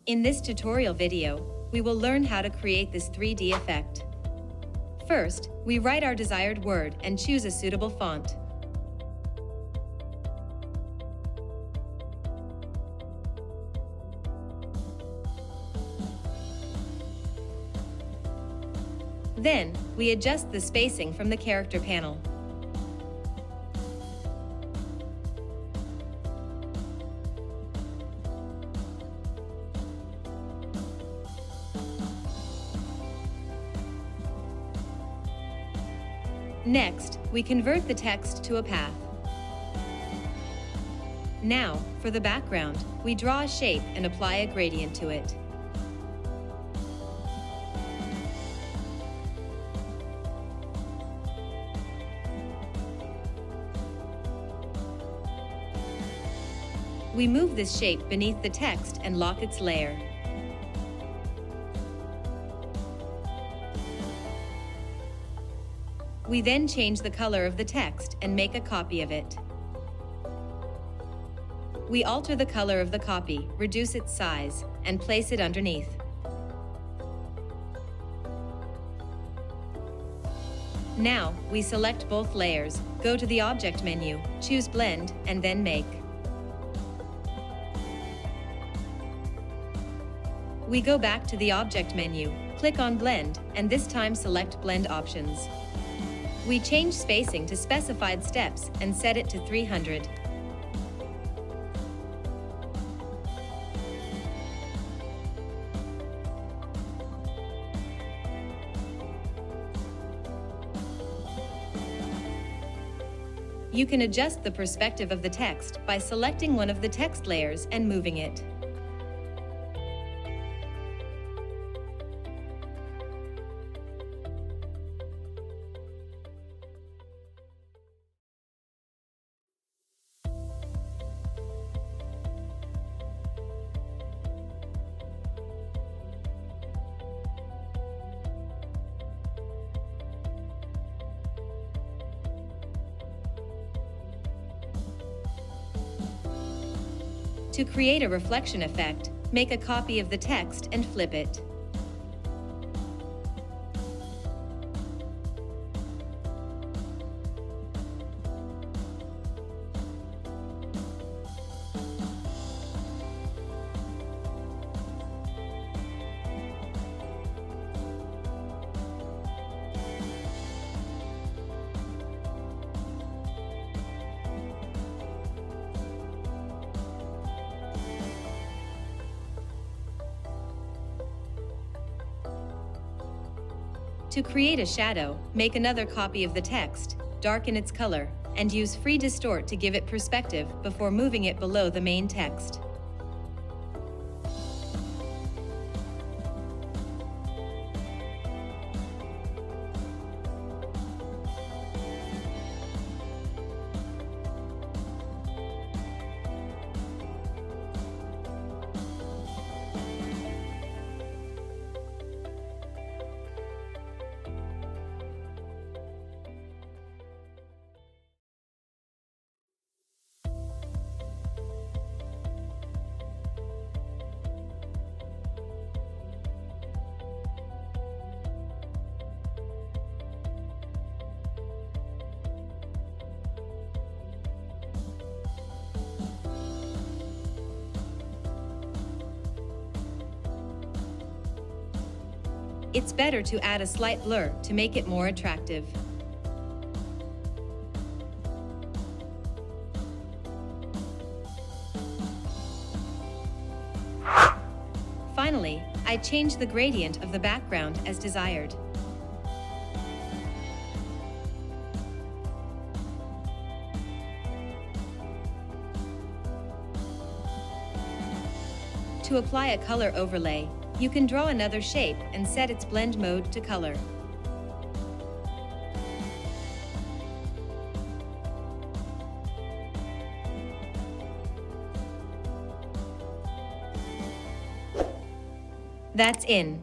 In this tutorial video, we will learn how to create this 3D effect. First, we write our desired word and choose a suitable font. Then, we adjust the spacing from the character panel. Next, we convert the text to a path. Now, for the background, we draw a shape and apply a gradient to it. We move this shape beneath the text and lock its layer. We then change the color of the text and make a copy of it. We alter the color of the copy, reduce its size, and place it underneath. Now, we select both layers, go to the Object menu, choose Blend, and then Make. We go back to the Object menu, click on Blend, and this time select Blend Options. We change spacing to specified steps and set it to 300. You can adjust the perspective of the text by selecting one of the text layers and moving it. To create a reflection effect, make a copy of the text and flip it. To create a shadow, make another copy of the text, darken its color, and use Free Distort to give it perspective before moving it below the main text. It's better to add a slight blur to make it more attractive. Finally, I change the gradient of the background as desired. To apply a color overlay, you can draw another shape and set its blend mode to color. That's in.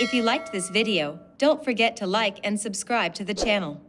If you liked this video, don't forget to like and subscribe to the channel.